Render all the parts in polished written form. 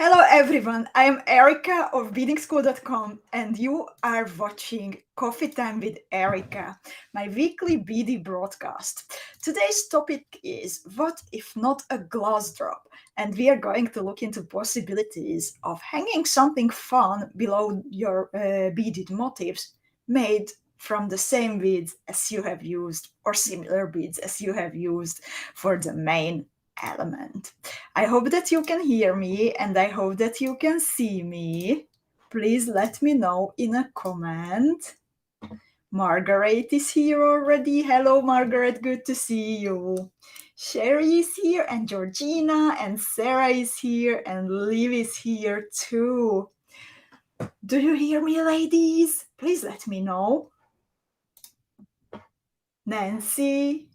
Hello everyone, I am Erika of beadingschool.com and you are watching Coffee Time with Erika, my weekly beady broadcast. Today's topic is what if not a glass drop, and we are going to look into possibilities of hanging something fun below your beaded motifs made from the same beads as you have used or similar beads as you have used for the main element. I hope that you can hear me and I hope that you can see me. Please let me know in a comment. Margaret is here already. Hello, Margaret. Good to see you. Sherry is here, and Georgina, and Sarah is here, and Liv is here too. Do you hear me, ladies? Please let me know. Nancy,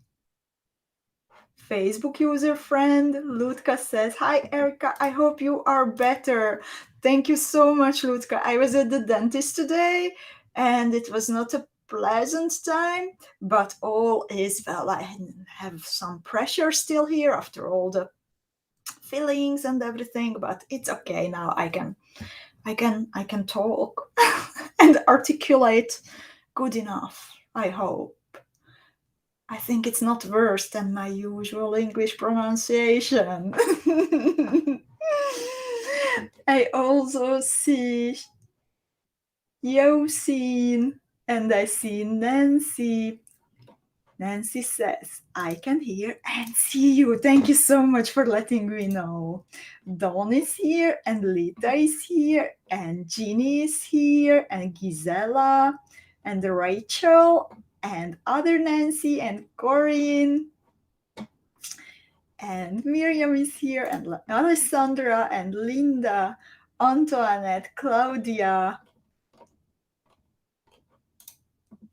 Facebook user friend Lutka says, "Hi Erika, I hope you are better." Thank you so much, Lutka. I was at the dentist today and it was not a pleasant time, but all is well. I have some pressure still here after all the fillings and everything, but it's okay now. I can talk and articulate good enough, I hope. I think it's not worse than my usual English pronunciation. I also see Yosin and I see Nancy. Nancy says, I can hear and see you. Thank you so much for letting me know. Dawn is here and Lita is here and Ginny is here and Gisela and Rachel and other Nancy and Corinne. And Miriam is here, and Alessandra, and Linda, Antoinette, Claudia,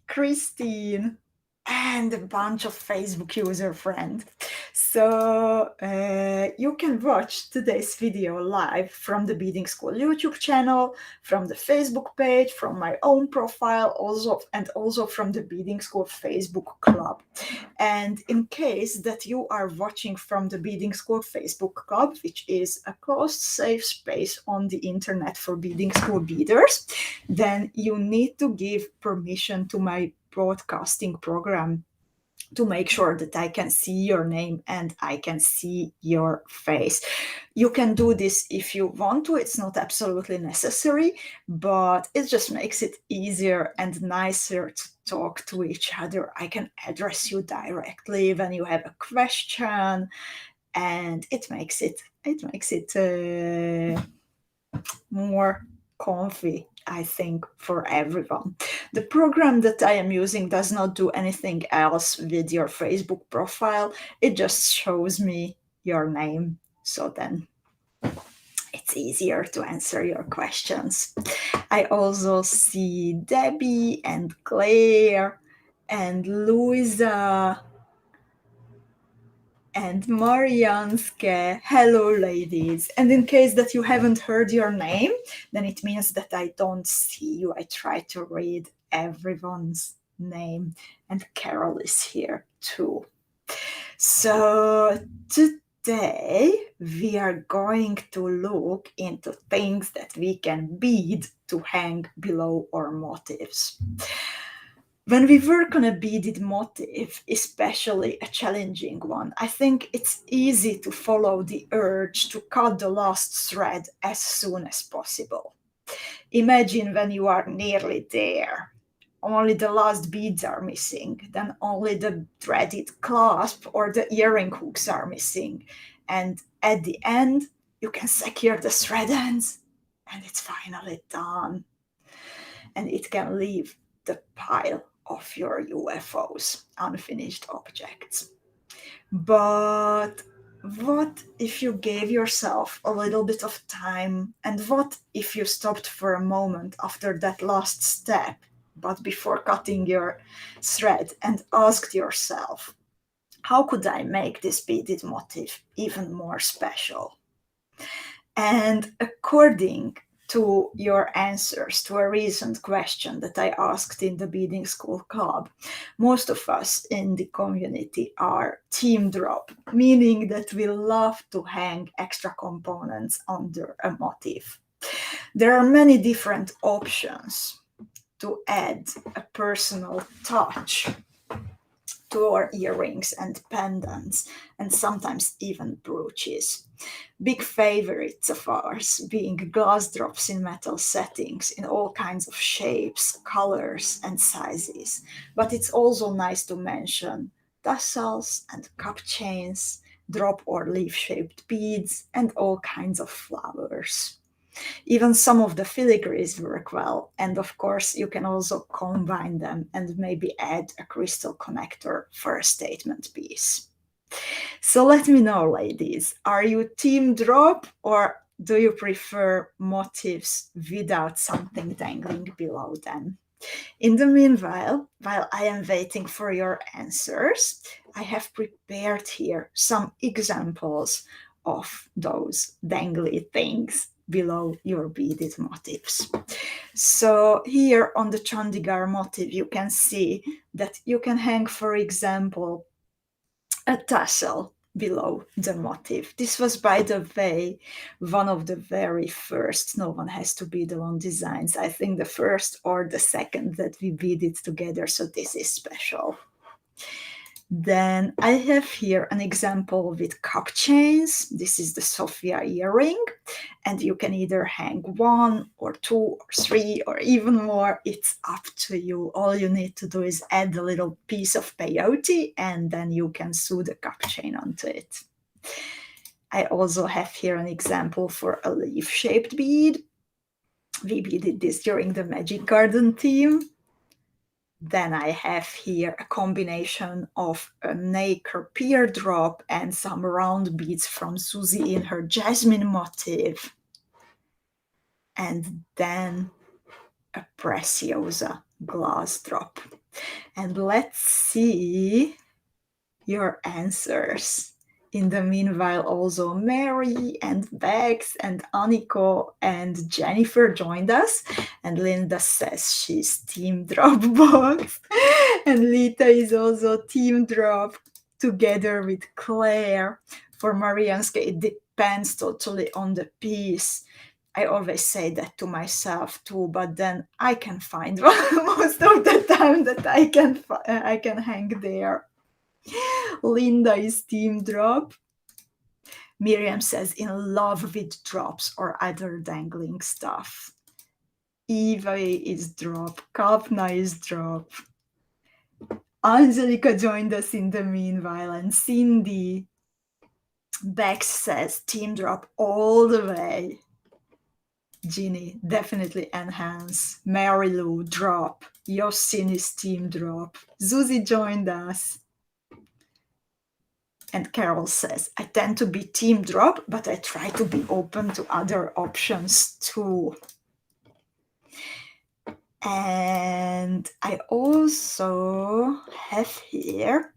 Christine, and a bunch of Facebook user friends. So you can watch today's video live from the Beading School YouTube channel, from the Facebook page, from my own profile, also from the Beading School Facebook club. And in case that you are watching from the Beading School Facebook club, which is a closed, safe space on the internet for Beading School beaders, then you need to give permission to my broadcasting program to make sure that I can see your name and I can see your face. You can do this if you want to. It's not absolutely necessary, but it just makes it easier and nicer to talk to each other. I can address you directly when you have a question, and it makes it more comfy, I think, for everyone. The program that I am using does not do anything else with your Facebook profile. It just shows me your name. So then it's easier to answer your questions. I also see Debbie and Claire and Louisa and Marianske. Hello, ladies. And in case that you haven't heard your name, then it means that I don't see you. I try to read everyone's name. And Carol is here too. So today we are going to look into things that we can bead to hang below our motifs. When we work on a beaded motif, especially a challenging one, I think it's easy to follow the urge to cut the last thread as soon as possible. Imagine when you are nearly there. Only the last beads are missing, then only the threaded clasp or the earring hooks are missing. And at the end, you can secure the thread ends, and it's finally done. And it can leave the pile of your UFOs, unfinished objects. But what if you gave yourself a little bit of time? And what if you stopped for a moment after that last step, but before cutting your thread, and asked yourself, how could I make this beaded motif even more special? And according to your answers to a recent question that I asked in the Beading School Club. Most of us in the community are team drop, meaning that we love to hang extra components under a motif. There are many different options to add a personal touch to our earrings and pendants, and sometimes even brooches. Big favorites of ours being glass drops in metal settings in all kinds of shapes, colors, and sizes. But it's also nice to mention tassels and cup chains, drop or leaf shaped beads, and all kinds of flowers. Even some of the filigrees work well, and of course, you can also combine them and maybe add a crystal connector for a statement piece. So let me know, ladies, are you team drop or do you prefer motifs without something dangling below them? In the meanwhile, while I am waiting for your answers, I have prepared here some examples of those dangly things below your beaded motifs. So here on the Chandigarh motif, you can see that you can hang, for example, a tassel below the motif. This was, by the way, one of the very first No One Has to Be the One designs. I think the first or the second that we beaded together, so this is special. Then I have here an example with cup chains. This is the Sophia earring, and you can either hang one or two or three or even more. It's up to you. All you need to do is add a little piece of peyote and then you can sew the cup chain onto it. I also have here an example for a leaf-shaped bead. We beaded this during the Magic Garden theme. Then I have here a combination of a nacre pear drop and some round beads from Susie in her jasmine motif. And then a preciosa glass drop. And let's see your answers. In the meanwhile, also Mary and Bex and Aniko and Jennifer joined us. And Linda says she's team Dropbox. And Lita is also team drop together with Claire. For Marianska, it depends totally on the piece. I always say that to myself too, but then I can find one most of the time that I can hang there. Linda is team drop. Miriam says in love with drops or other dangling stuff. Eva is drop. Kapna is drop. Angelica joined us in the meanwhile, and Cindy. Bex says team drop all the way. Ginny, definitely enhance. Mary Lou, drop. Yosin is team drop. Zuzi joined us. And Carol says, I tend to be team drop, but I try to be open to other options too. And I also have here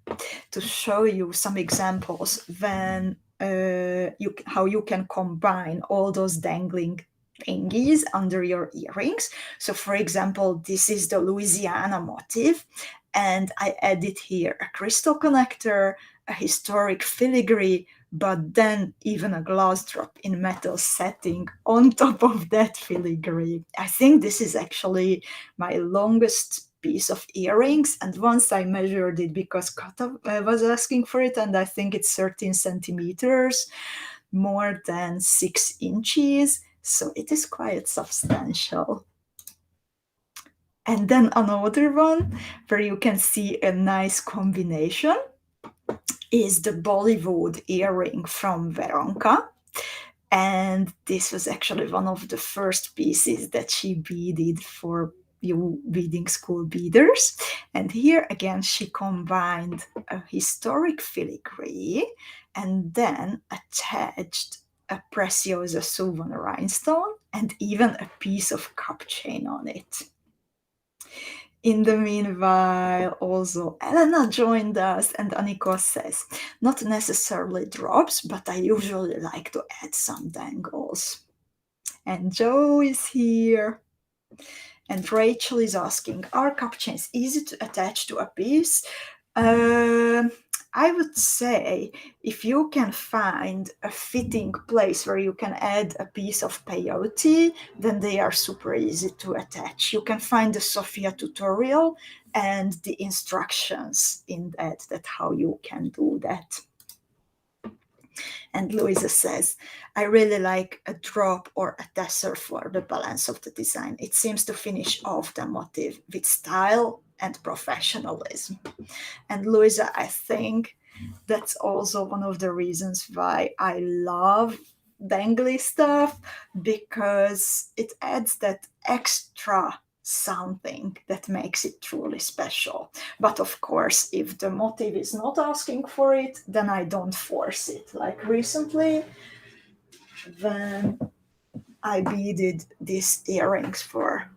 to show you some examples when how you can combine all those dangling thingies under your earrings. So for example, this is the Louisiana motif, and I added here a crystal connector, a historic filigree, but then even a glass drop in metal setting on top of that filigree. I think this is actually my longest piece of earrings, and once I measured it because Kata was asking for it, and I think it's 13 centimeters, more than 6 inches, so it is quite substantial. And then another one where you can see a nice combination is the Bollywood earring from Veronka. And this was actually one of the first pieces that she beaded for you beading school beaders. And here again, she combined a historic filigree and then attached a preciosa Suvan rhinestone and even a piece of cup chain on it. In the meanwhile, also Elena joined us, and Aniko says, not necessarily drops, but I usually like to add some dangles. And Joe is here. And Rachel is asking, are cup chains easy to attach to a piece? I would say if you can find a fitting place where you can add a piece of peyote, then they are super easy to attach. You can find the Sophia tutorial and the instructions in that how you can do that. And Louisa says, I really like a drop or a tassel for the balance of the design. It seems to finish off the motif with style and professionalism. And Louisa, I think that's also one of the reasons why I love dangly stuff, because it adds that extra something that makes it truly special. But of course, if the motif is not asking for it, then I don't force it. Like recently, when I beaded these earrings for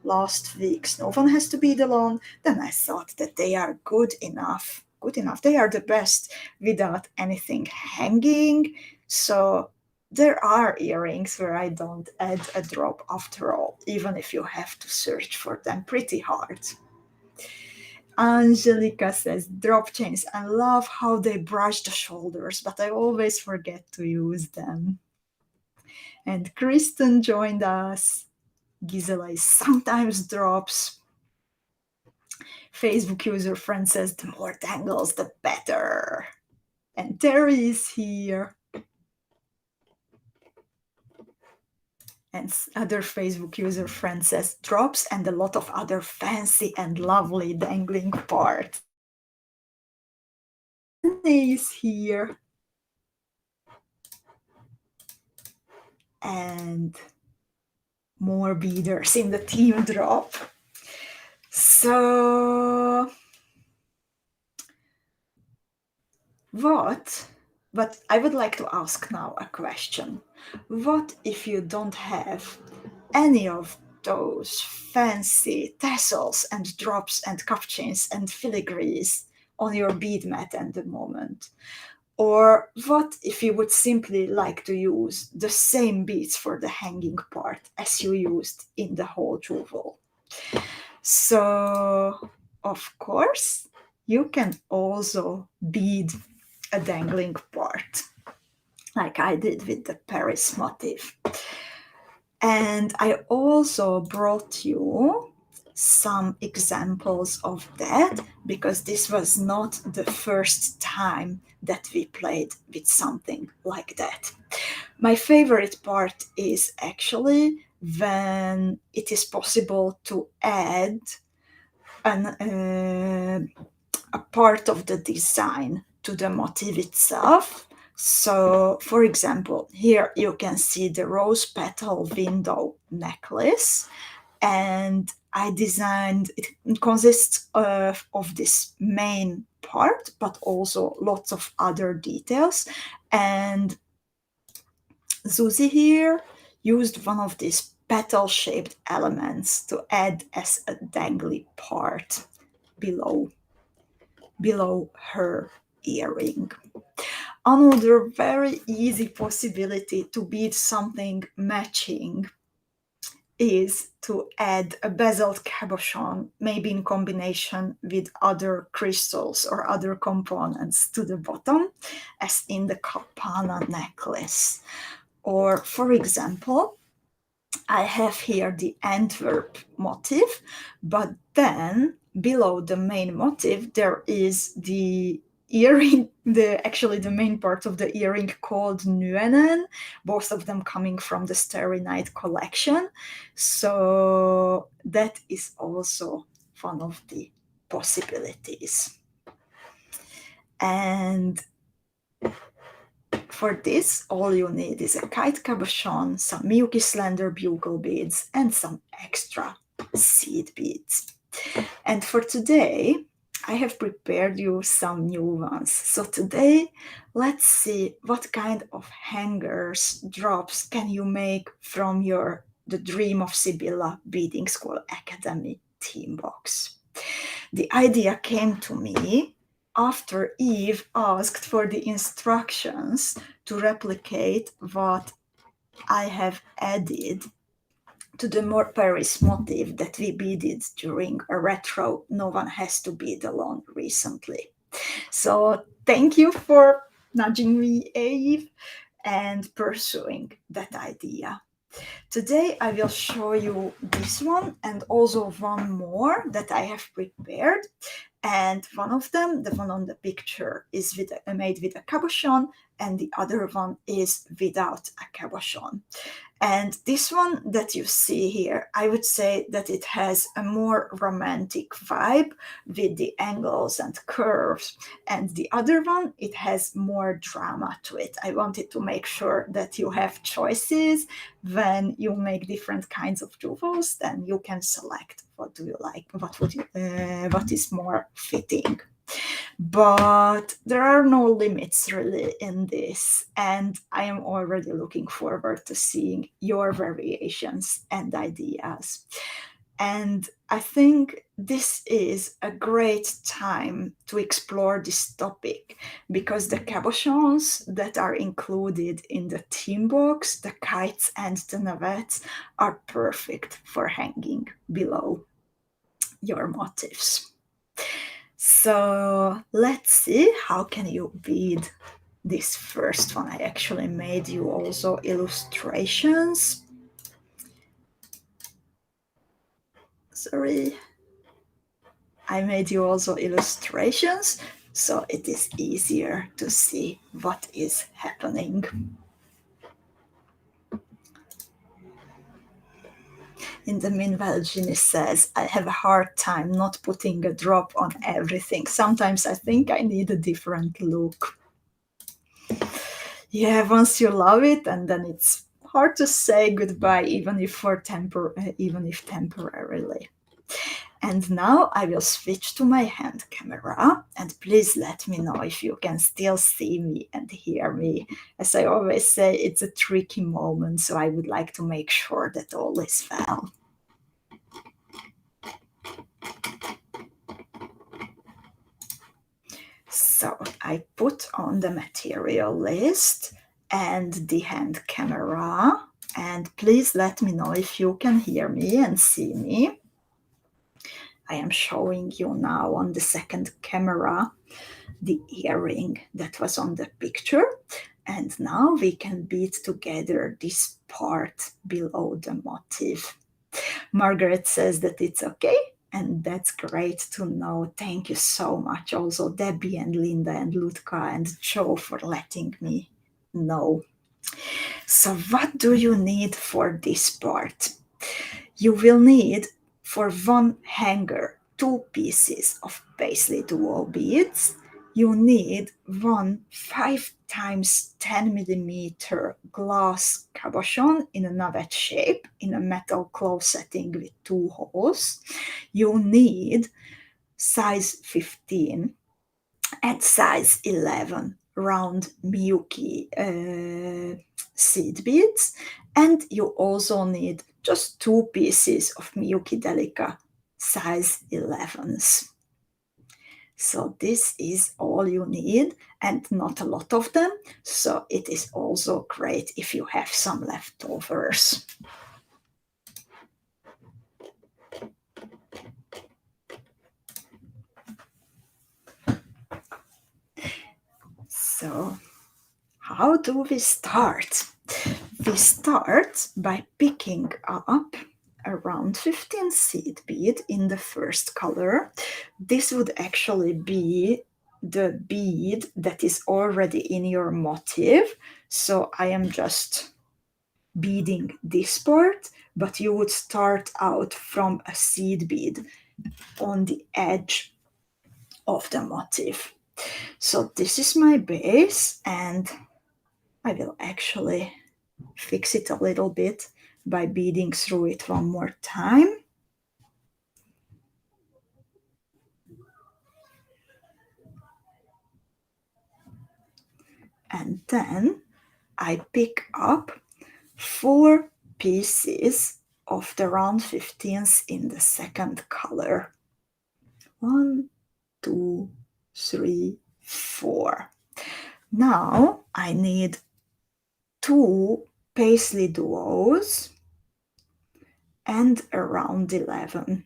last week's No One Has to Bead Alone, then I thought that they are good enough. Good enough. They are the best without anything hanging. So there are earrings where I don't add a drop after all, even if you have to search for them pretty hard. Angelica says, drop chains. I love how they brush the shoulders, but I always forget to use them. And Kristen joined us. Gisela is sometimes drops. Facebook user friend says, the more dangles, the better. And Terry is here. And other Facebook user friend says, drops and a lot of other fancy and lovely dangling parts. Annie is here. And more beaders in the team drop. So but I would like to ask now a question. What if you don't have any of those fancy tassels and drops and cuff chains and filigrees on your bead mat at the moment? Or what if you would simply like to use the same beads for the hanging part as you used in the whole jewel? So, of course, you can also bead a dangling part, like I did with the Paris motif. And I also brought you some examples of that, because this was not the first time that we played with something like that. My favorite part is actually when it is possible to add a part of the design to the motif itself. So, for example, here you can see the rose petal window necklace, and I designed it. Consists of this main part, but also lots of other details. And Susie here used one of these petal-shaped elements to add as a dangly part below her earring. Another very easy possibility to bead something matching is to add a bezeled cabochon, maybe in combination with other crystals or other components to the bottom, as in the Kapana necklace. Or, for example, I have here the Antwerp motif, but then below the main motif there is the earring, the main part of the earring called Nuenen, both of them coming from the Starry Night collection. So that is also one of the possibilities. And for this, all you need is a kite cabochon, some Miyuki slender bugle beads, and some extra seed beads. And for today, I have prepared you some new ones. So today, let's see what kind of hangers, drops can you make from the Dream of Sibylla Beadingschool Academy theme box. The idea came to me after Eve asked for the instructions to replicate what I have added to the more Paris motif that we beaded during a retro No One Has to Bead Alone recently. So thank you for nudging me, Eve, and pursuing that idea. Today I will show you this one and also one more that I have prepared. And one of them, the one on the picture, is made with a cabochon, and the other one is without a cabochon. And this one that you see here, I would say that it has a more romantic vibe with the angles and curves. And the other one, it has more drama to it. I wanted to make sure that you have choices when you make different kinds of jewels, then you can select what do you like, what is more fitting. But there are no limits really in this, and I am already looking forward to seeing your variations and ideas. And I think this is a great time to explore this topic because the cabochons that are included in the theme box, the kites and the navettes, are perfect for hanging below your motifs. So let's see, how can you bead this first one? I actually made you also illustrations. Sorry. I made you also illustrations, so it is easier to see what is happening. In the meanwhile, Ginny says, I have a hard time not putting a drop on everything. Sometimes I think I need a different look. Yeah, once you love it, and then it's hard to say goodbye, even if temporarily. And now I will switch to my hand camera, and please let me know if you can still see me and hear me. As I always say, it's a tricky moment, so I would like to make sure that all is well. So I put on the material list and the hand camera, and please let me know if you can hear me and see me. I am showing you now on the second camera the earring that was on the picture, and now we can bead together this part below the motif. Margaret says that it's okay, and that's great to know. Thank you so much also Debbie and Linda and Lutka and Joe for letting me know. So what do you need for this part? You will need for one hanger 2 pieces of Paisley dual beads. You need one 5 times 10 millimeter glass cabochon in a navette shape in a metal claw setting with 2 holes. You need size 15 and size 11 round Miyuki seed beads, and you also need just 2 pieces of Miyuki Delica size 11s. So this is all you need, and not a lot of them, so it is also great if you have some leftovers. So how do we start? We start by picking up around 15 seed bead in the first color. This would actually be the bead that is already in your motif. So I am just beading this part, but you would start out from a seed bead on the edge of the motif. So this is my base, and I will actually fix it a little bit by beading through it one more time. And then I pick up 4 pieces of the round 15s in the second color. 1, 2, 3, 4. Now I need 2 Paisley duos, and a round 11.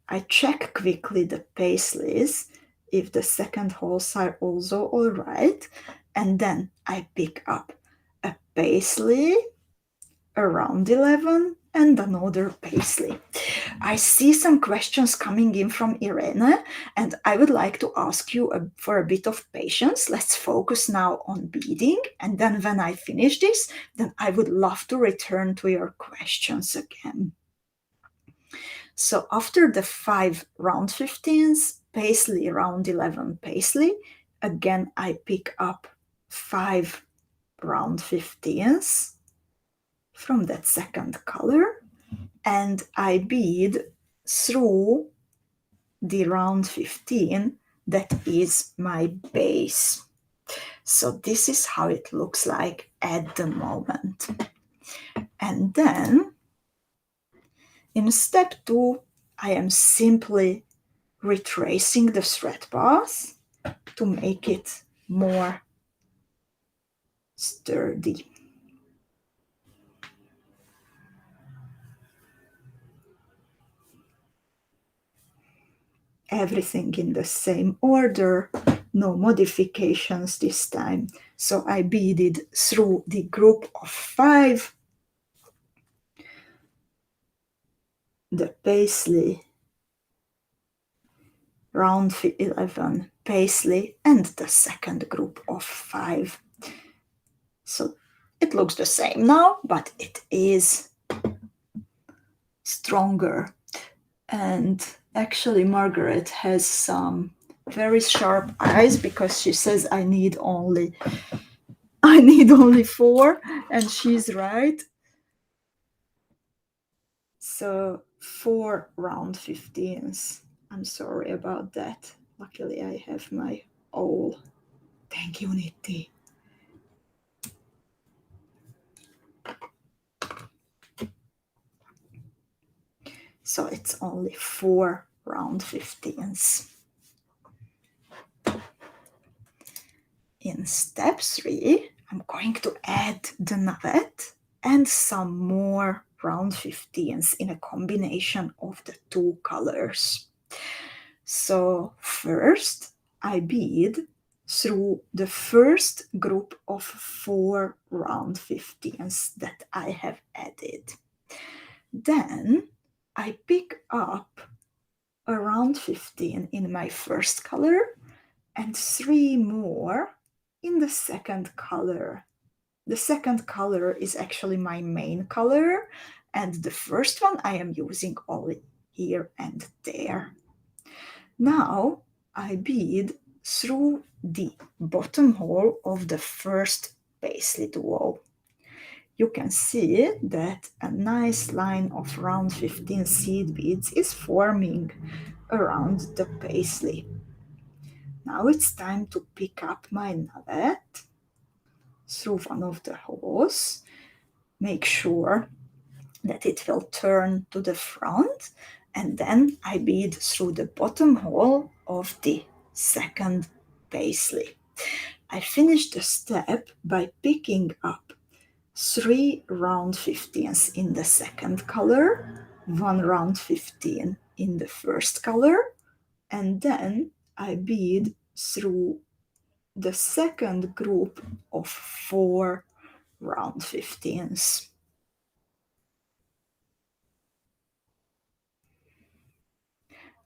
I check quickly the paisleys if the second holes are also all right, and then I pick up a paisley, a round 11, and another paisley. I see some questions coming in from Irene, and I would like to ask you for a bit of patience. Let's focus now on beading, and then when I finish this, then I would love to return to your questions again. So after the 5 round 15s, paisley, round 11 paisley, again I pick up 5 round 15s from that second color, and I bead through the round 15 that is my base. So this is how it looks like at the moment. And then in step 2, I am simply retracing the thread path to make it more sturdy. Everything in the same order, no modifications this time. So I beaded through the group of 5, the paisley, round 11 paisley, and the second group of 5. So it looks the same now, but it is stronger. And actually Margaret has some very sharp eyes because she says I need only 4, and she's right. So 4 round 15s. I'm sorry about that. Luckily I have my owl. Thank you, Nitti. So it's only 4 round 15s. In step 3, I'm going to add the navette and some more round 15s in a combination of the 2 colors. So first, I bead through the first group of 4 round 15s that I have added. Then I pick up a round 15 in my first color and 3 more in the second color. The second color is actually my main color, and the first one I am using only here and there. Now I bead through the bottom hole of the first paisley duo. You can see that a nice line of round 15 seed beads is forming around the paisley. Now it's time to pick up my navette through one of the holes. Make sure that it will turn to the front, and then I bead through the bottom hole of the second paisley. I finish the step by picking up 3 round 15s in the second color, 1 round 15 in the first color, and then I bead through the second group of 4 round 15s.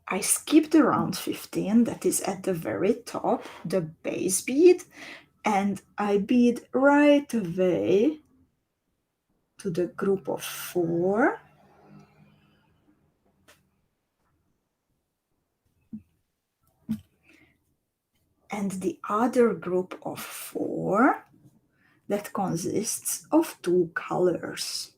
I skip the round 15 that is at the very top, the base bead, and I bead right away to the group of 4. And the other group of 4 that consists of 2 colors.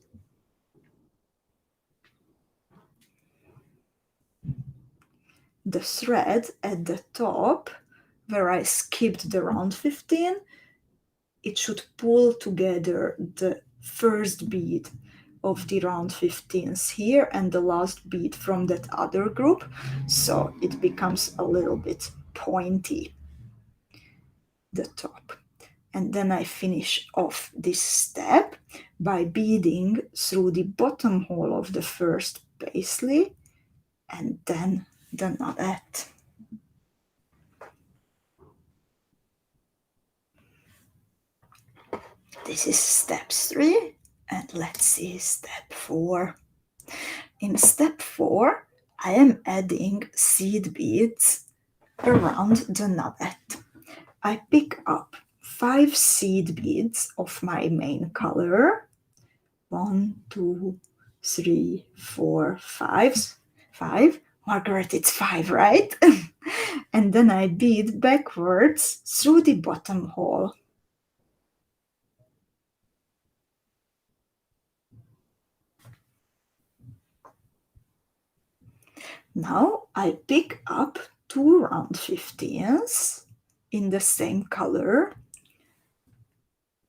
The thread at the top, where I skipped the round 15, it should pull together the first bead of the round 15s here and the last bead from that other group, so it becomes a little bit pointy, the top. And then I finish off this step by beading through the bottom hole of the first paisley and then the nugget. This is step 3, and let's see step 4. In step 4, I am adding seed beads around the nugget. I pick up 5 seed beads of my main color. 1, 2, 3, 4, 5. 5. Margaret, it's 5, right? And then I bead backwards through the bottom hole. Now I pick up 2 round 15s in the same color,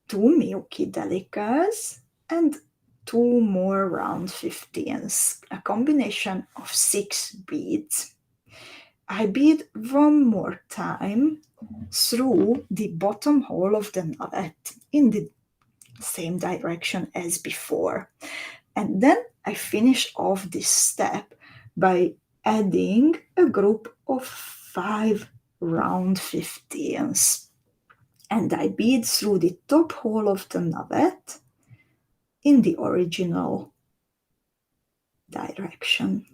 2 milky delicas, and 2 more round 15s, a combination of 6 beads. I bead one more time through the bottom hole of the nugget in the same direction as before. And then I finish off this step by adding a group of 5 round 15s. And I bead through the top hole of the nugget in the original direction.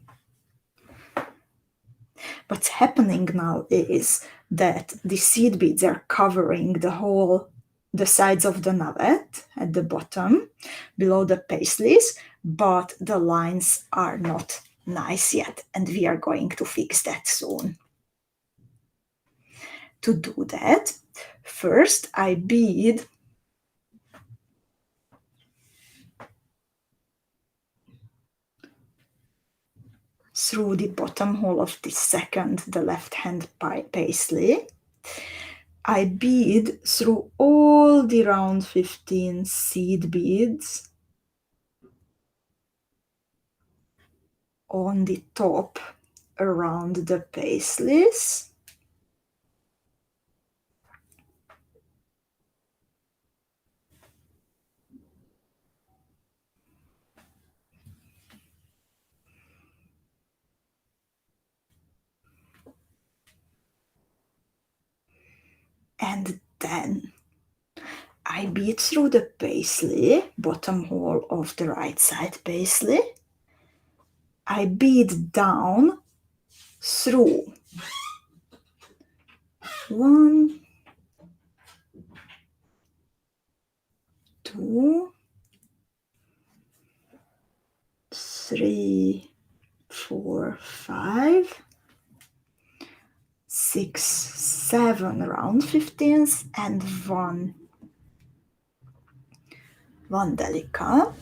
What's happening now is that the seed beads are covering the sides of the nugget at the bottom, below the paisleys, but the lines are not nice yet, and we are going to fix that soon. To do that, first I bead through the bottom hole of the left-hand paisley. I bead through all the round 15 seed beads on the top around the paisleys. And then I bead through the paisley, bottom hole of the right side paisley. I bead down through 1, 2, 3, 4, 5, 6, 7 round 15s and one delica.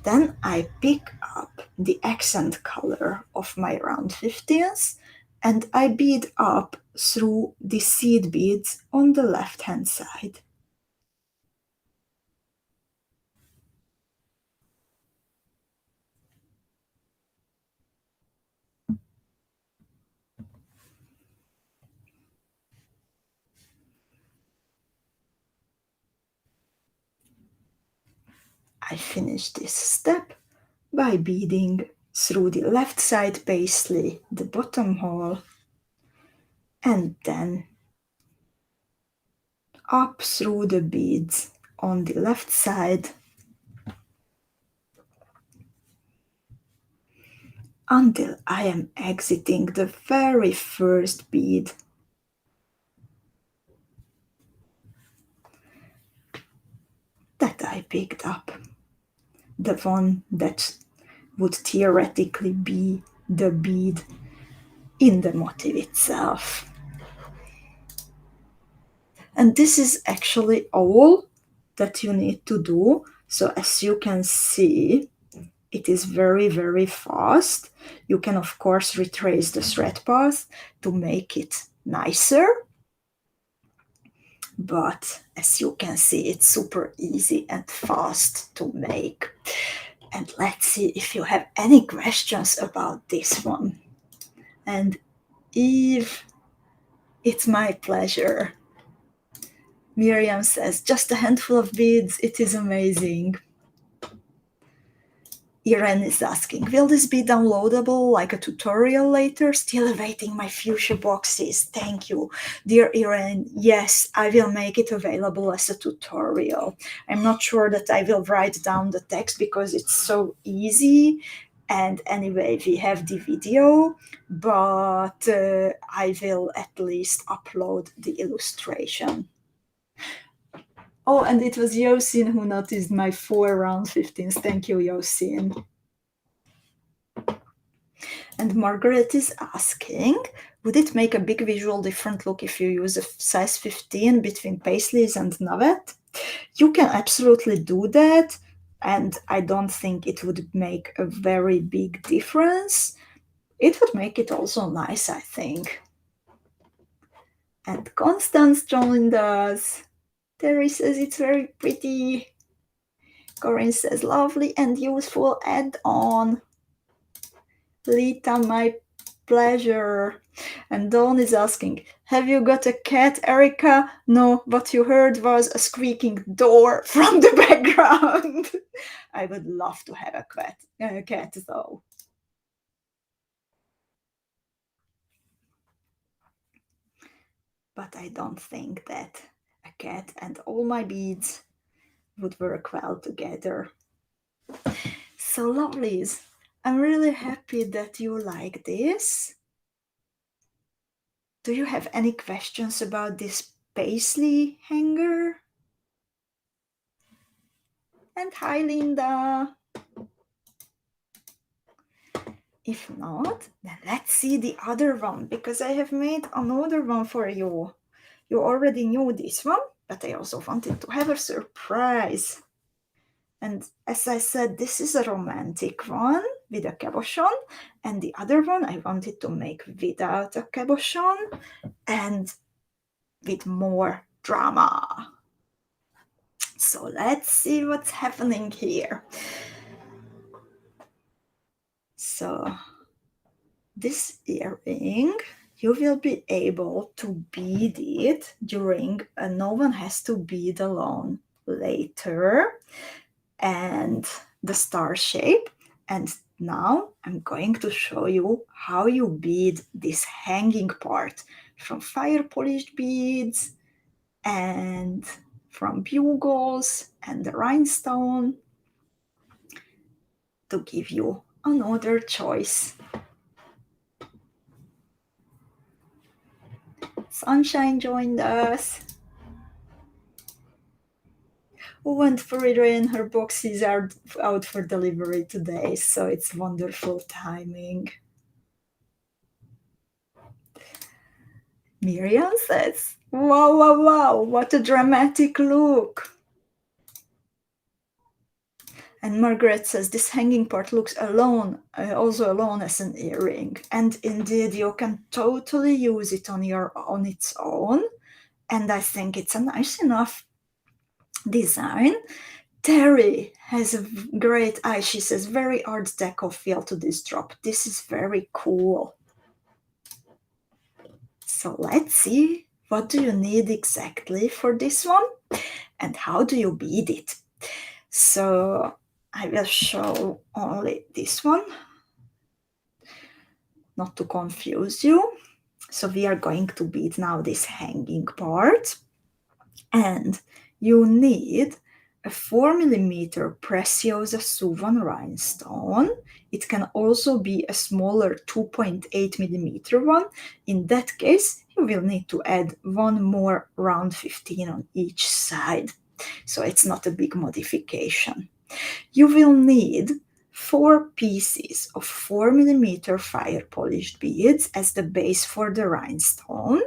Then I pick up the accent color of my round 15s and I bead up through the seed beads on the left hand side. I finish this step by beading through the left side paisley, the bottom hole, and then up through the beads on the left side until I am exiting the very first bead. That I picked up, the one that would theoretically be the bead in the motif itself. And this is actually all that you need to do. So as you can see, it is very, very fast. You can, of course, retrace the thread path to make it nicer. But as you can see, it's super easy and fast to make. And let's see if you have any questions about this one. And Eve, it's my pleasure. Miriam says, just a handful of beads, it is amazing. Irene is asking, will this be downloadable like a tutorial later? Still awaiting my fuchsia boxes. Thank you. Dear Irene, yes, I will make it available as a tutorial. I'm not sure that I will write down the text because it's so easy. And anyway, we have the video, but I will at least upload the illustration. Oh, and it was Yosin who noticed my 4 round 15s. Thank you, Yosin. And Margaret is asking, would it make a big visual different look if you use a size 15 between Paisleys and Navet? You can absolutely do that, and I don't think it would make a very big difference. It would make it also nice, I think. And Constance joined us. Terry says it's very pretty. Corinne says lovely and useful add-on. Lita, my pleasure. And Dawn is asking, have you got a cat, Erika? No, what you heard was a squeaking door from the background. I would love to have a cat though. But I don't think that a cat and all my beads would work well together. So lovelies, I'm really happy that you like this. Do you have any questions about this Paisley hanger? And hi, Linda. If not, then let's see the other one, because I have made another one for you. You already knew this one, but I also wanted to have a surprise. And as I said, this is a romantic one with a cabochon, and the other one I wanted to make without a cabochon and with more drama. So let's see what's happening here. So this earring, you will be able to bead it during, no one has to bead alone later, and the star shape. And now I'm going to show you how you bead this hanging part from fire polished beads and from bugles and the rhinestone, to give you another choice. Sunshine joined us. Oh, and for Irene, her boxes are out for delivery today, so it's wonderful timing. Miriam says, wow, wow, wow, what a dramatic look. And Margaret says, this hanging part looks also alone as an earring. And indeed, you can totally use it on its own. And I think it's a nice enough design. Terry has a great eye. She says, very Art Deco feel to this drop. This is very cool. So let's see, what do you need exactly for this one? And how do you bead it? So I will show only this one, not to confuse you. So we are going to bead now this hanging part. And you need a 4mm Preciosa Suvan rhinestone. It can also be a smaller 2.8mm one. In that case, you will need to add one more round 15 on each side. So it's not a big modification. You will need 4 pieces of 4mm fire polished beads as the base for the rhinestone.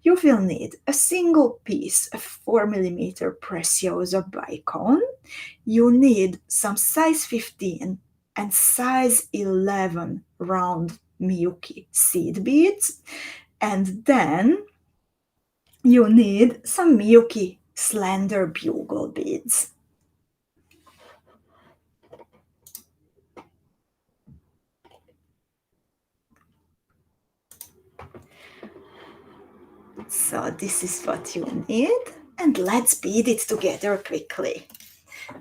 You will need a single piece of 4mm Preciosa bicone. You need some size 15 and size 11 round Miyuki seed beads. And then you need some Miyuki slender bugle beads. So this is what you need. And let's bead it together quickly.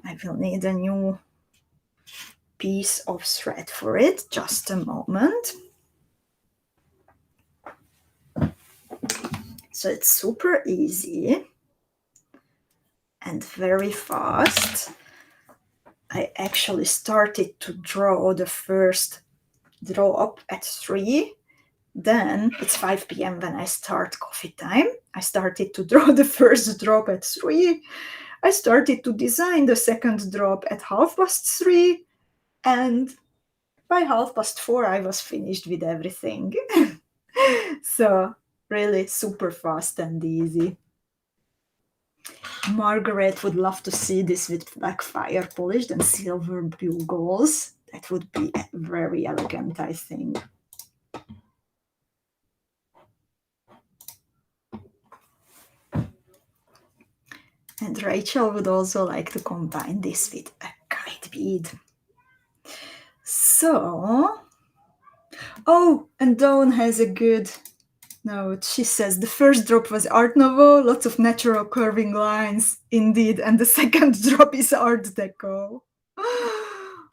I will need a new piece of thread for it. Just a moment. So it's super easy and very fast. I actually started to draw the first drop at 3. Then it's 5 p.m. when I start coffee time. I started to draw the first drop at 3. I started to design the second drop at 3:30. And by 4:30, I was finished with everything. So really super fast and easy. Margaret would love to see this with like fire polished and silver bugles. That would be very elegant, I think. And Rachel would also like to combine this with a kite bead. So, oh, and Dawn has a good note. She says the first drop was Art Nouveau, lots of natural curving lines, indeed, and the second drop is Art Deco.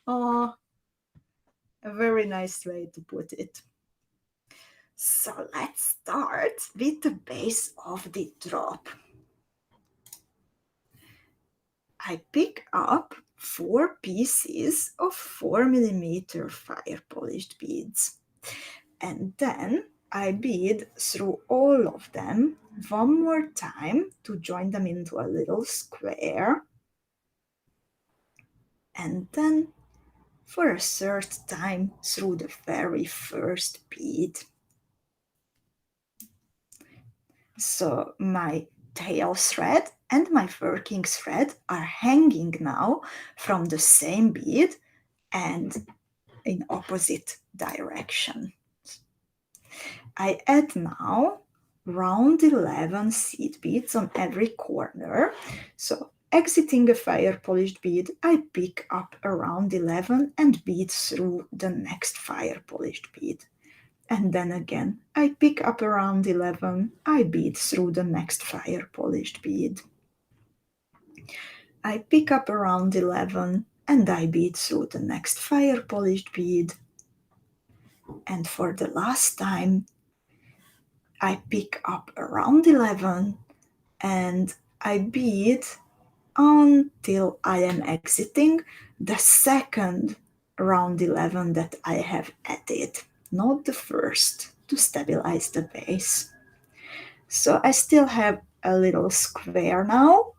Oh, a very nice way to put it. So let's start with the base of the drop. I pick up 4 pieces of 4mm fire polished beads, and then I bead through all of them one more time to join them into a little square, and then for a third time through the very first bead. So my tail thread and my working thread are hanging now from the same bead and in opposite direction. I add now round 11 seed beads on every corner. So exiting a fire polished bead, I pick up a round 11 and bead through the next fire polished bead. And then again, I pick up a round 11, I bead through the next fire polished bead. I pick up a round 11 and I bead through the next fire polished bead. And for the last time, I pick up around 11 and I bead until I am exiting the second round 11 that I have added, not the first, to stabilize the base. So I still have a little square now,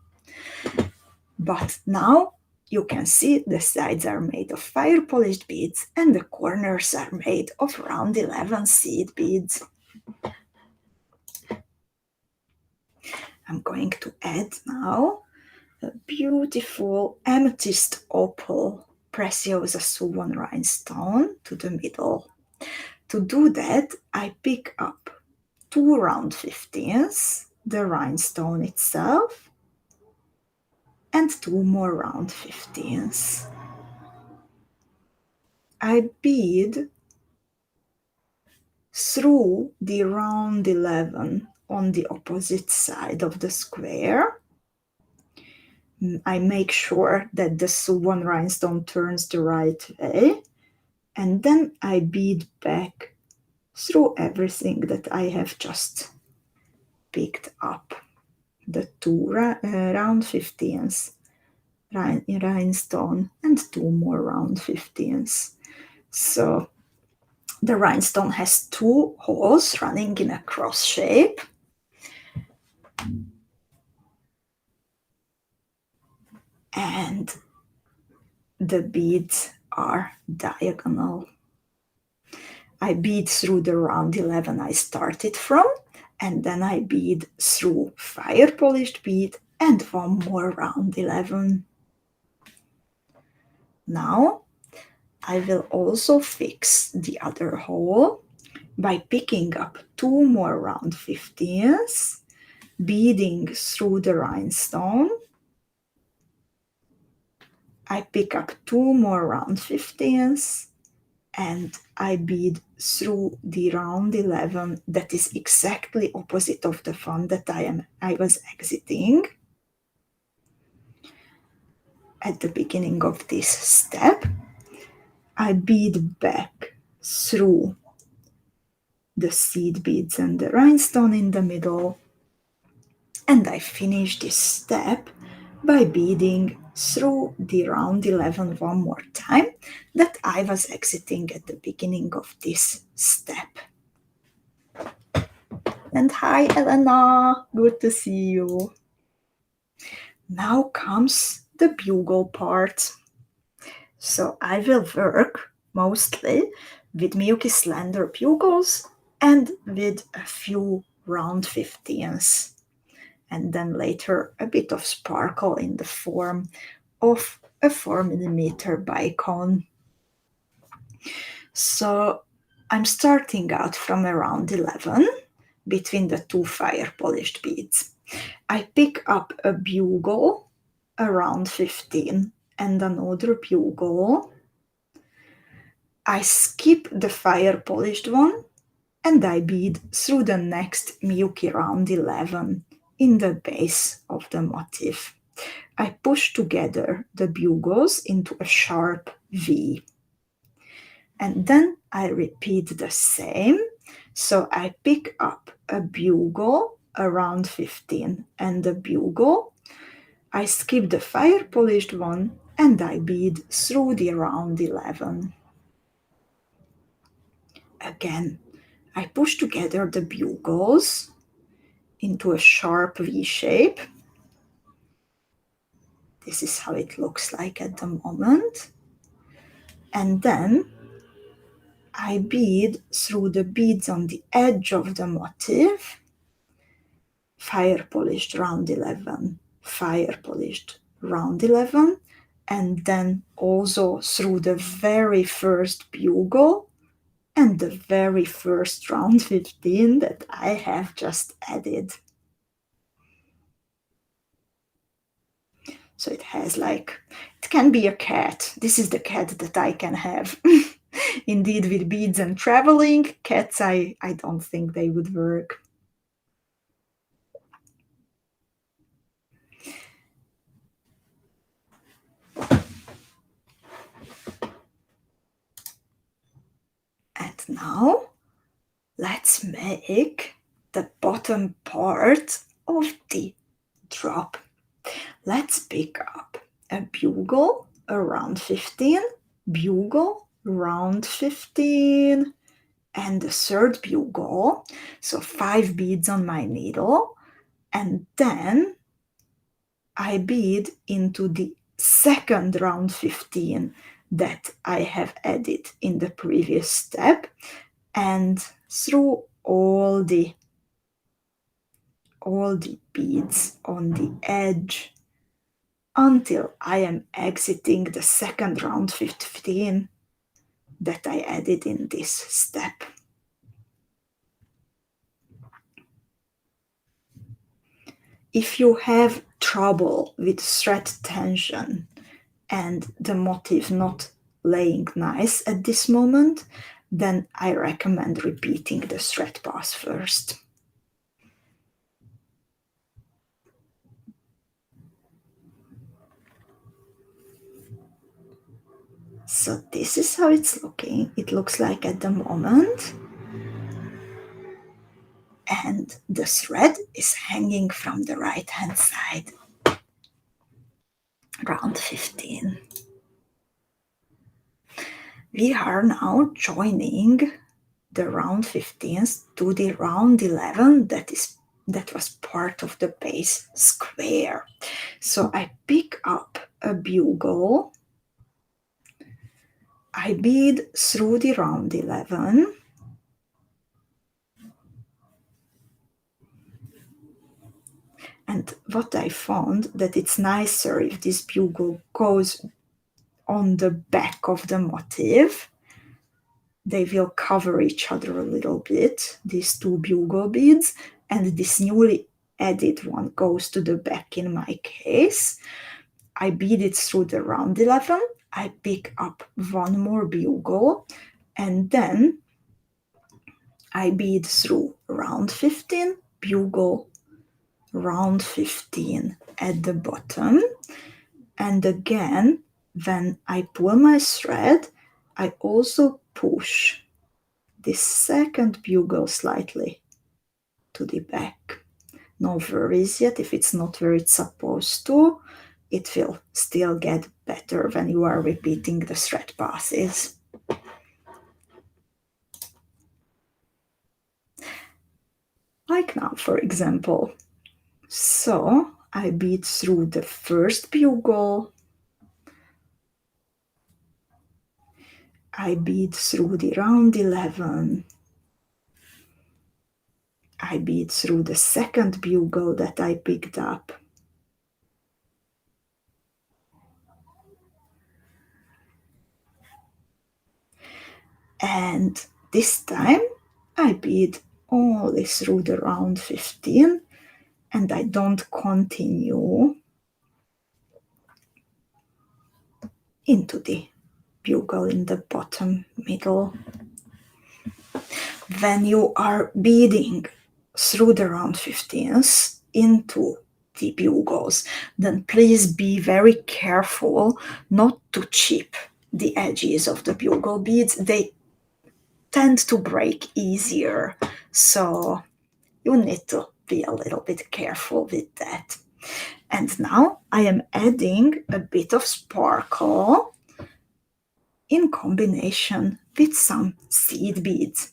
but now you can see the sides are made of fire polished beads and the corners are made of round 11 seed beads. I'm going to add now a beautiful amethyst opal preciosa swan rhinestone to the middle. To do that, I pick up 2 round 15s, the rhinestone itself, and 2 more round 15s. I bead through the round 11 on the opposite side of the square. I make sure that the swan rhinestone turns the right way, and then I bead back through everything that I have just picked up. The 2 round 15s, rhinestone, and 2 more round 15s. So the rhinestone has 2 holes running in a cross shape. And the beads are diagonal. I bead through the round 11 I started from, and then I bead through fire polished bead and 1 more round 11. Now I will also fix the other hole by picking up 2 more round 15s, beading through the rhinestone. I pick up 2 more round 15s, and I bead through the round 11 that is exactly opposite of the one that I was exiting at the beginning of this step. I bead back through the seed beads and the rhinestone in the middle, and I finish this step by beading through the round 11 one more time that I was exiting at the beginning of this step. And hi Elena, good to see you. Now comes the bugle part. So I will work mostly with milky slender bugles and with a few round 15s, and then later a bit of sparkle in the form of a 4mm bicone. So I'm starting out from around 11 between the two fire polished beads. I pick up a bugle around 15 and another bugle. I skip the fire polished one and I bead through the next milky round 11 in the base of the motif. I push together the bugles into a sharp V. And then I repeat the same. So I pick up a bugle around 15 and the bugle. I skip the fire polished one and I bead through the round 11. Again, I push together the bugles into a sharp V shape. This is how it looks like at the moment. And then I bead through the beads on the edge of the motif, fire polished round 11, fire polished round 11, and then also through the very first bugle and the very first round 15 that I have just added. So it has like, it can be a cat. This is the cat that I can have. Indeed, with beads and traveling, cats, I don't think they would work. And now, let's make the bottom part of the drop. Let's pick up a bugle around 15, bugle around 15, and the third bugle, so 5 beads on my needle, and then I bead into the second round 15 that I have added in the previous step, and through all the beads on the edge until I am exiting the second round 15 that I added in this step. If you have trouble with thread tension and the motif not laying nice at this moment, then I recommend repeating the thread pass first. So this is how it's looking. It looks like at the moment. And the thread is hanging from the right hand side, round 15. We are now joining the round 15s to the round 11 that was part of the base square. So I pick up a bugle, I bead through the round 11, and what I found that it's nicer if this bugle goes on the back of the motif. They will cover each other a little bit, these two bugle beads, and this newly added one goes to the back in my case. I bead it through the round 11, I pick up one more bugle, And then I bead through round 15, bugle, round 15 at the bottom. And again, when I pull my thread, I also push this second bugle slightly to the back. No worries yet, if it's not where it's supposed to, it will still get better when you are repeating the thread passes. Like now, for example. So I bead through the first bugle, I bead through the round 11, I bead through the second bugle that I picked up, and this time I bead only through the round 15 and I don't continue into the bugle in the bottom middle. When you are beading through the round 15s into the bugles, then please be very careful not to chip the edges of the bugle beads. They tend to break easier, so you need to be a little bit careful with that. And now I am adding a bit of sparkle in combination with some seed beads.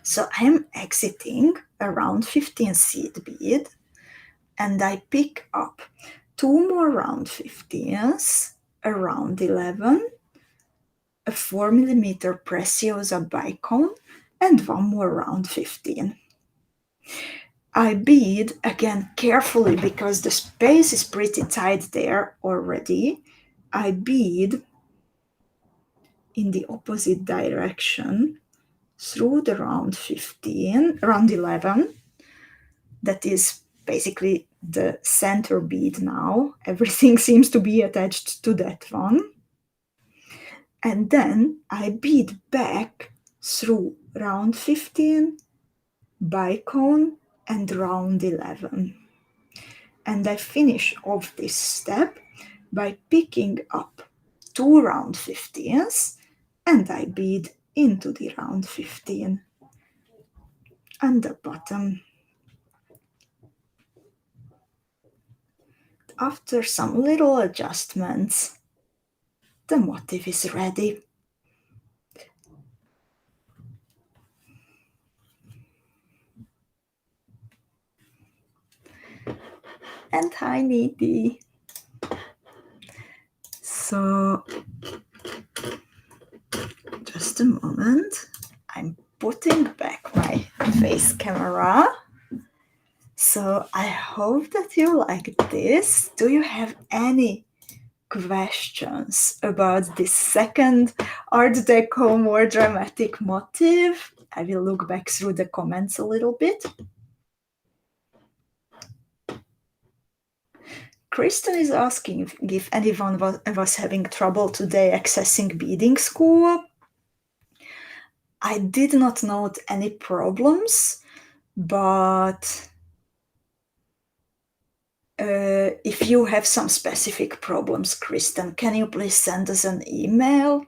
So I am exiting around 15 seed bead and I pick up 2 more round 15s, around 11, a 4mm Preciosa bicone, and 1 more round 15. I bead again carefully because the space is pretty tight there already. I bead in the opposite direction through the round 15, round 11. That is basically the center bead now. Everything seems to be attached to that one. And then I bead back through round 15, bicone, and round 11. And I finish off this step by picking up 2 round 15s and I bead into the round 15 and the bottom. After some little adjustments, the motif is ready. And hi, Needy. So, just a moment. I'm putting back my face camera. So, I hope that you like this. Do you have any questions about this second Art Deco more dramatic motif? I will look back through the comments a little bit. Kristen is asking if anyone was having trouble today accessing Beadingschool. I did not note any problems, but if you have some specific problems, Kristen, can you please send us an email?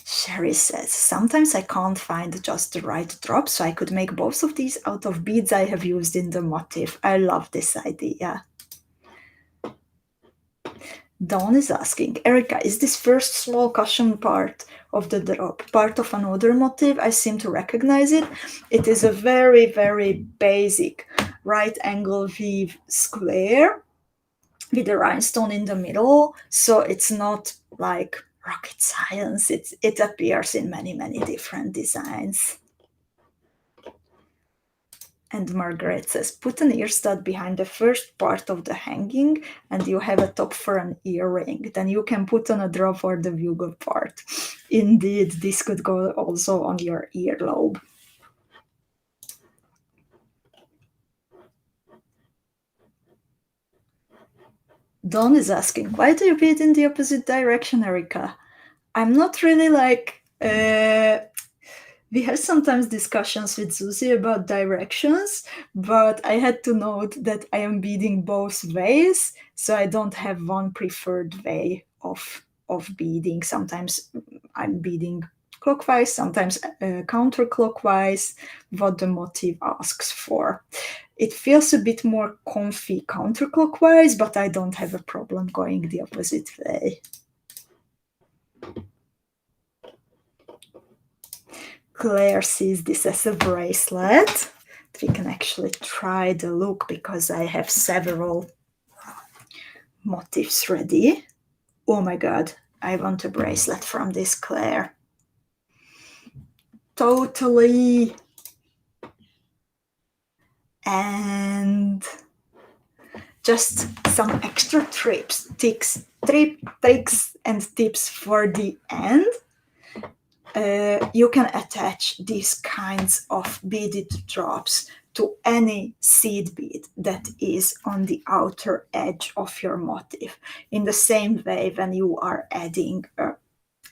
Sherry says, sometimes I can't find just the right drop, so I could make both of these out of beads I have used in the motif. I love this idea. Dawn is asking, Erika, is this first small cushion part of the drop part of another motif? I seem to recognize it. It is a very, very basic right angle weave square with a rhinestone in the middle, so it's not like rocket science. It appears in many, many different designs. And Margaret says, put an ear stud behind the first part of the hanging and you have a top for an earring. Then you can put on a drop for the bugle part. Indeed, this could go also on your earlobe. Dawn is asking, why do you bead in the opposite direction, Erika? I'm not really like... we have sometimes discussions with Susie about directions, but I had to note that I am beading both ways, so I don't have one preferred way of beading. Sometimes I'm beading clockwise, sometimes counterclockwise, what the motif asks for. It feels a bit more comfy counterclockwise, but I don't have a problem going the opposite way. Claire sees this as a bracelet. We can actually try the look because I have several motifs ready. Oh my god, I want a bracelet from this, Claire. Totally. And just some extra tricks and tips for the end. You can attach these kinds of beaded drops to any seed bead that is on the outer edge of your motif. In the same way when you are adding,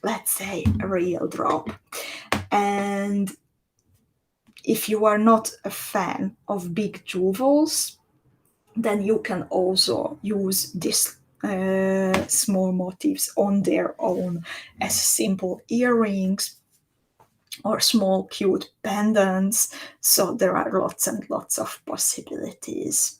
let's say, a real drop. And if you are not a fan of big jewels, then you can also use these small motifs on their own as simple earrings or small cute pendants. So there are lots and lots of possibilities.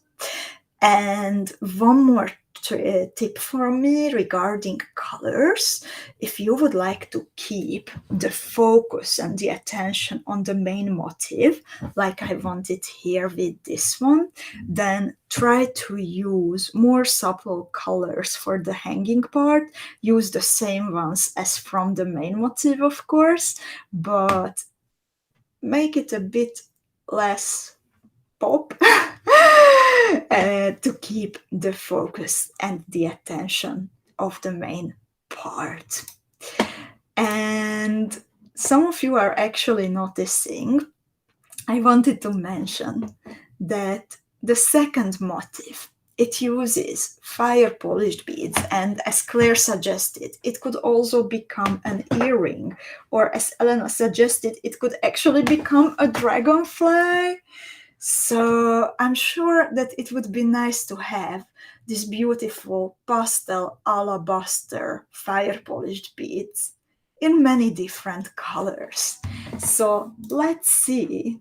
And one more tip for me regarding colors: if you would like to keep the focus and the attention on the main motif, like I want it here with this one, then try to use more subtle colors for the hanging part. Use the same ones as from the main motif, of course, but make it a bit less pop to keep the focus and the attention of the main part. And some of you are actually noticing, I wanted to mention that the second motif, it uses fire polished beads, and as Claire suggested, it could also become an earring, or as Elena suggested, it could actually become a dragonfly. So I'm sure that it would be nice to have these beautiful pastel alabaster fire polished beads in many different colors. So let's see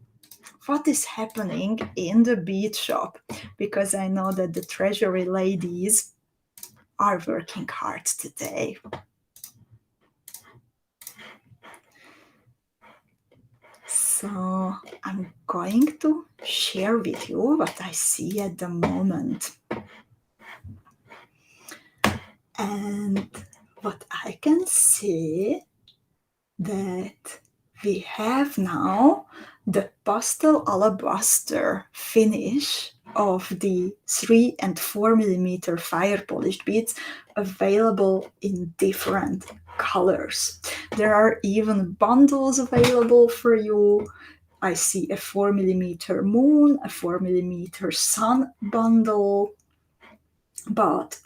what is happening in the bead shop, because I know that the treasury ladies are working hard today. So I'm going to share with you what I see at the moment. And what I can see, that we have now the pastel alabaster finish of the 3 and 4 millimeter fire polished beads available in different colors. There are even bundles available for you. I see a 4 millimeter moon, a 4 millimeter sun bundle. But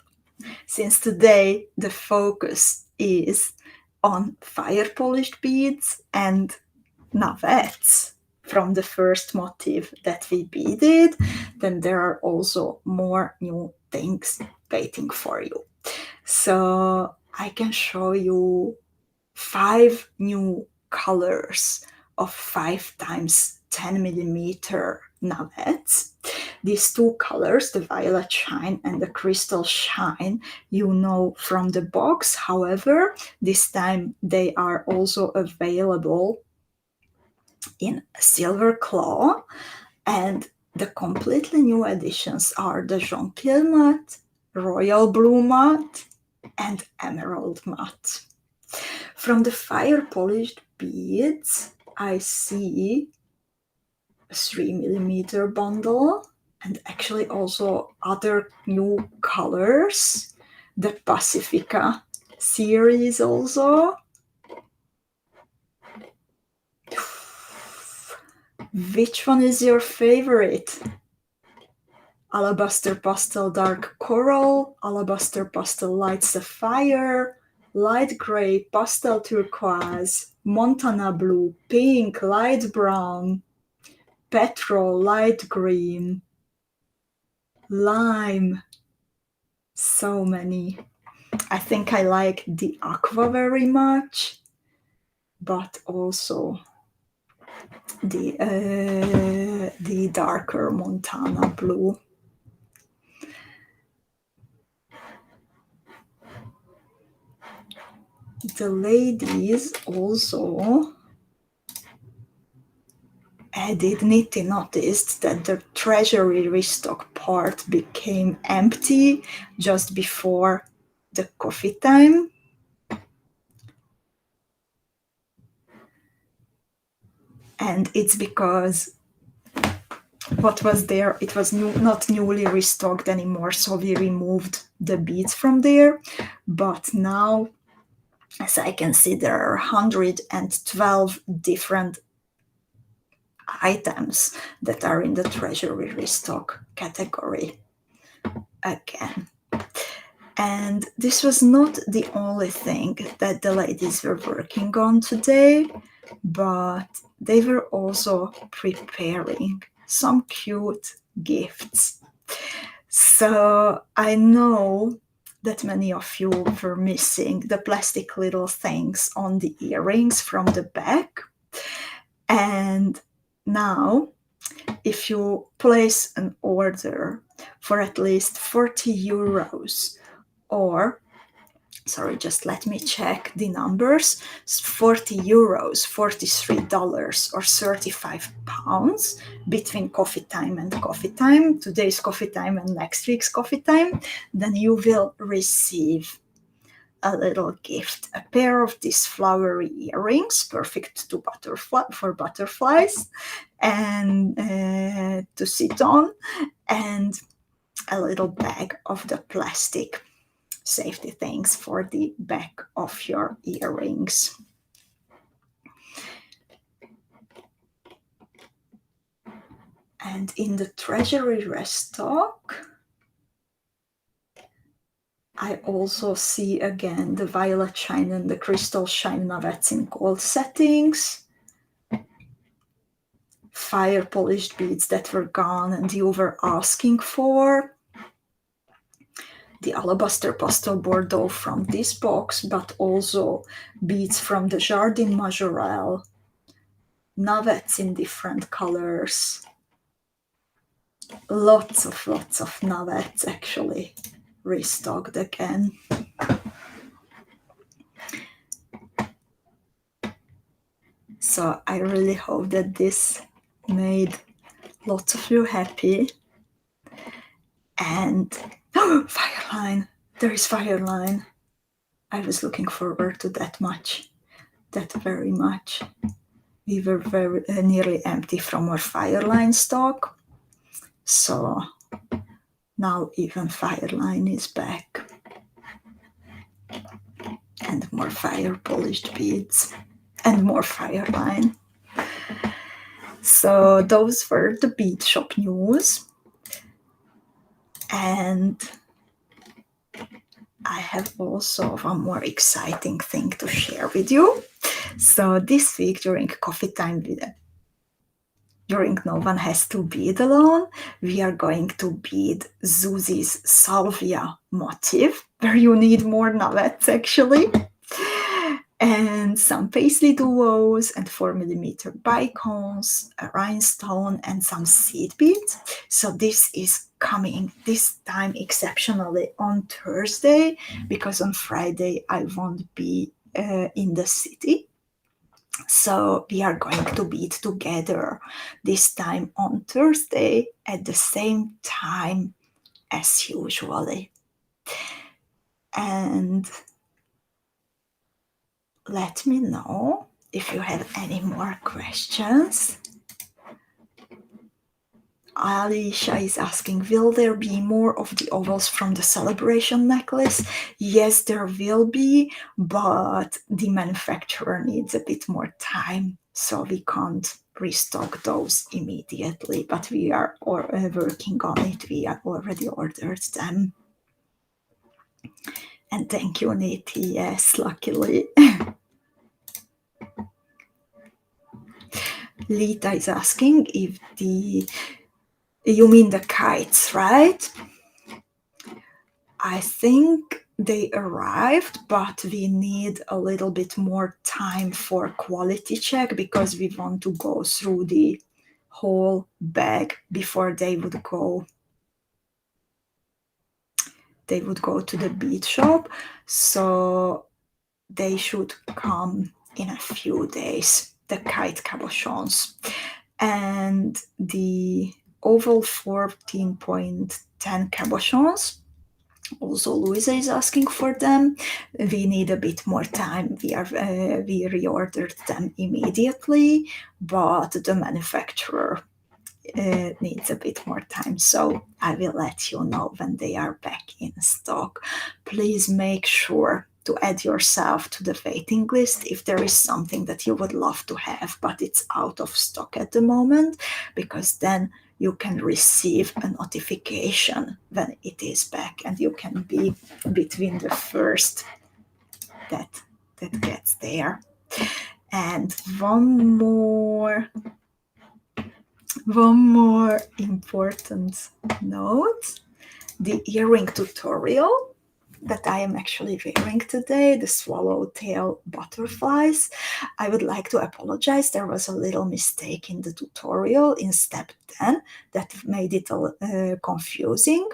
since today the focus is on fire polished beads and navettes from the first motif that we beaded, then there are also more new things waiting for you. So I can show you 5 new colors of 5 times 10 millimeter navettes. These 2 colors, the violet shine and the crystal shine, you know from the box. However, this time they are also available in silver claw, and the completely new additions are the jonquil matte, royal blue matte, and emerald matte. From the fire polished beads, I see a 3 millimeter bundle, and actually also other new colors. The Pacifica series also. Which one is your favorite? alabaster pastel dark coral, alabaster pastel light sapphire, light gray pastel turquoise, Montana blue, pink, light brown, petrol, light green, lime. So many. I think I like the aqua very much, but also the darker Montana blue. The ladies also added, Nitty noticed that the treasury restock part became empty just before the coffee time. And it's because what was there, it was not newly restocked anymore, so we removed the beads from there. But now, as I can see, there are 112 different items that are in the treasury restock category again. And this was not the only thing that the ladies were working on today, but they were also preparing some cute gifts. So I know that many of you were missing the plastic little things on the earrings from the back. And now, if you place an order for at least 40 euros, or sorry, just let me check the numbers, 40 euros, $43, or 35 pounds between coffee time and coffee time, today's coffee time and next week's coffee time, then you will receive a little gift, a pair of these flowery earrings, perfect to for butterflies and to sit on, and a little bag of the plastic safety things for the back of your earrings. And in the treasury restock, I also see again the violet shine and the crystal shine navets in gold settings, fire polished beads that were gone and you were asking for, the alabaster pastel bordeaux from this box, but also beads from the Jardin Majorelle, navets in different colors, lots of navets actually restocked again. So I really hope that this made lots of you happy. And Fireline, there is Fireline. I was looking forward to that very much. We were very nearly empty from our Fireline stock, so now even Fireline is back, and more fire polished beads and more Fireline. So those were the bead shop news, and I have also one more exciting thing to share with you. So this week during coffee time, during No One Has to Bead Alone, we are going to bead Zuzi's Salvia motif, where you need more navets actually, and some Paisley duos and 4mm bicones, a rhinestone, and some seed beads. So this is coming this time exceptionally on Thursday, because on Friday I won't be in the city. So we are going to bead together this time on Thursday at the same time as usually. And let me know if you have any more questions. Alicia is asking, will there be more of the ovals from the celebration necklace? Yes, there will be, but the manufacturer needs a bit more time, so we can't restock those immediately, but we are working on it. We have already ordered them. And thank you, Niti. Yes, luckily. Lita is asking if you mean the kites, right? I think they arrived, but we need a little bit more time for quality check because we want to go through the whole bag before they would go to the bead shop. So they should come in a few days, the kite cabochons. And the oval 14.10 cabochons, also Louisa is asking for them. We need a bit more time. We reordered them immediately, but the manufacturer needs a bit more time, so I will let you know when they are back in stock. Please make sure to add yourself to the waiting list if there is something that you would love to have but it's out of stock at the moment, because then you can receive a notification when it is back and you can be between the first that gets there. And one more important note, the earring tutorial that I am actually wearing today, the swallowtail butterflies. I would like to apologize. There was a little mistake in the tutorial in step 10 that made it confusing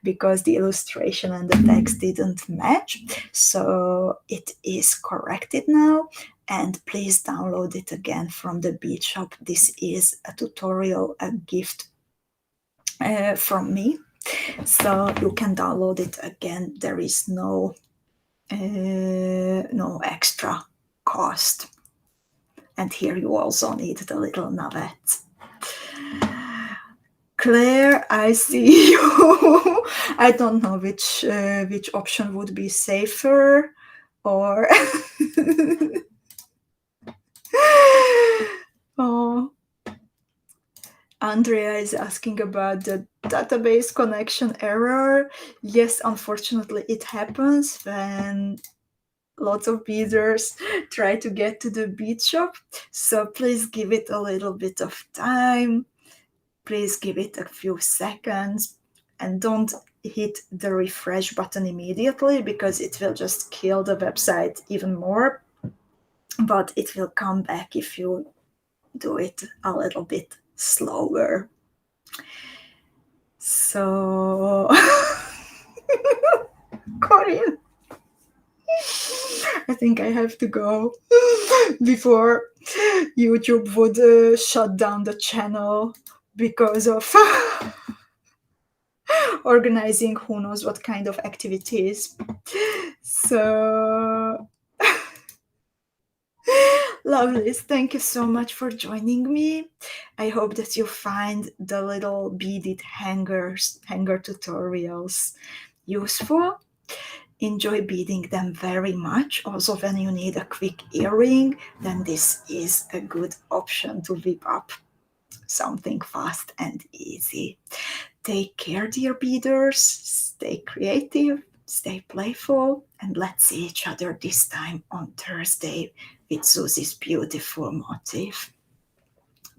because the illustration and the text didn't match. So it is corrected now. And please download it again from the Bead shop. This is a tutorial, a gift from me. So you can download it again. There is no extra cost. And here you also need the little navette. Claire, I see you. I don't know which option would be safer, or oh, Andrea is asking about the database connection error. Yes, unfortunately, it happens when lots of beaders try to get to the bead shop. So please give it a little bit of time. Please give it a few seconds and don't hit the refresh button immediately because it will just kill the website even more. But it will come back if you do it a little bit slower. So, Corinne, I think I have to go before YouTube would shut down the channel because of organizing who knows what kind of activities. So, lovelies, thank you so much for joining me. I hope that you find the little beaded hanger tutorials useful. Enjoy beading them very much. Also, when you need a quick earring, then this is a good option to whip up something fast and easy. Take care, dear beaders. Stay creative, stay playful, and let's see each other this time on Thursday with Susie's beautiful motif.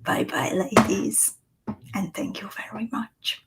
Bye bye, ladies, and thank you very much.